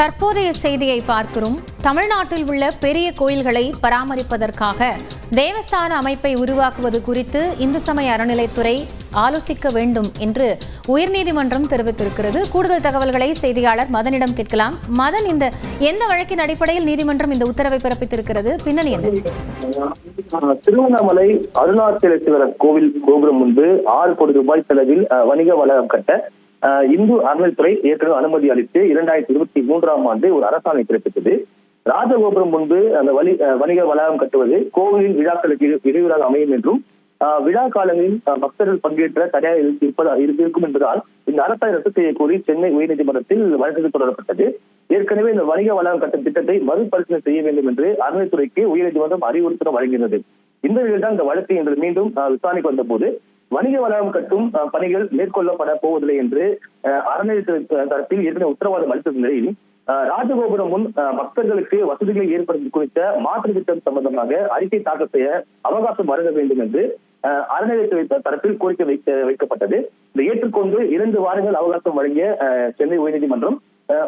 தற்போதைய செய்தியை பார்க்கிறோம். தமிழ்நாட்டில் உள்ள பெரிய கோயில்களை பராமரிப்பதற்காக தேவஸ்தான அமைப்பை உருவாக்குவது குறித்து இந்து சமய அறநிலைத்துறை ஆலோசிக்க வேண்டும் என்று உயர்நீதிமன்றம் தெரிவித்திருக்கிறது. கூடுதல் தகவல்களை செய்தியாளர் மதனிடம் கேட்கலாம். மதன், இந்த எந்த வழக்கின் அடிப்படையில் நீதிமன்றம் இந்த உத்தரவை பிறப்பித்திருக்கிறது? பின்னணி என்ன? திருவண்ணாமலை அருணாச்சலேஸ்வரர் கோவில் கோபுரம் முன்பு 6 கோடி ரூபாய் செலவில் வணிக வளாகம் கட்ட இந்து அறநிலைத்துறை ஏற்கனவே அனுமதி அளித்து 2023ஆம் ஆண்டு ஒரு அரசாணை பிறப்பித்தது. ராஜகோபுரம் முன்பு அந்த வணிக வளாகம் கட்டுவது கோவிலின் விழாக்களுக்கு இடையூறாக அமையும் என்றும் விழா காலங்களில் பக்தர்கள் பங்கேற்ற தடையாக இருக்கும் என்பதால் இந்த அரசாணை ரத்து செய்ய கோரி சென்னை உயர்நீதிமன்றத்தில் வழக்கு தொடரப்பட்டது. ஏற்கனவே இந்த வணிக வளாகம் கட்டும் திட்டத்தை மறுபரிசீலனை செய்ய வேண்டும் என்று அறநிலைத்துறைக்கு உயர்நீதிமன்றம் அறிவுறுத்தல் வழங்கினது. இந்த நிலையில்தான் இந்த வழக்கு இன்று மீண்டும் விசாரணைக்கு வந்தபோது வணிக வளாகம் கட்டும் பணிகள் மேற்கொள்ளப்பட போவதில்லை என்று அறநிலையத்துறை தரப்பில் ஏற்கனவே உத்தரவாதம் அளித்த நிலையில் ராஜகோபுரம் முன் பக்தர்களுக்கு வசதிகளை ஏற்படுத்தி குறித்த மாற்று திட்டம் சம்பந்தமாக அறிக்கை தாக்கல் செய்ய அவகாசம் வழங்க வேண்டும் என்று அறநிலையத்துறை தரப்பில் கோரிக்கை வைக்கப்பட்டது. இதை ஏற்றுக்கொண்டு 2 வாரங்கள் அவகாசம் வழங்கிய சென்னை உயர்நீதிமன்றம்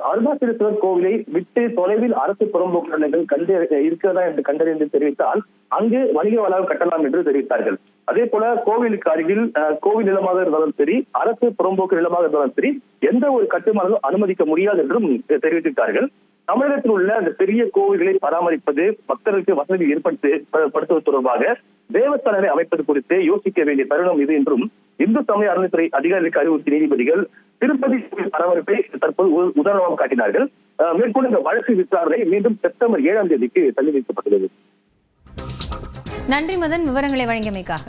அருணாச்சலேஸ்வரர் கோவிலை விட்டு தொலைவில் அரசு புறம்போக்கு நிலங்கள் இருக்கிறதா என்று கண்டறிந்து தெரிவித்தால் அங்கு வணிக வளாகம் கட்டலாம் என்று தெரிவித்தார்கள். அதே போல கோவிலுக்கு அருகில் கோவில் நிலமாக இருந்தாலும் சரி, அரசு புறம்போக்கு நிலமாக இருந்தாலும் சரி, எந்த ஒரு கட்டுமானமும் அனுமதிக்க முடியாது என்றும் தெரிவித்திருக்கிறார்கள். தமிழகத்தில் உள்ள அந்த பெரிய கோவில்களை பராமரிப்பது, பக்தர்களுக்கு வசதி ஏற்படுத்துவது தொடர்பாக தேவஸ்தானங்களை அமைப்பது குறித்து யோசிக்க வேண்டிய தருணம் இது என்றும் இந்து சமய அறநிலைத்துறை அதிகாரிகளுக்கு அறிவுறுத்திய நீதிபதிகள் திருப்பதி பராமரிப்பை தற்போது உதாரணமாக காட்டினார்கள். மேற்கொண்டு இந்த வழக்கு விசாரணை மீண்டும் செப்டம்பர் 7ஆம் தேதிக்கு தள்ளி வைக்கப்பட்டுள்ளது. நன்றி மதன், விவரங்களை வழங்கியமைக்காக.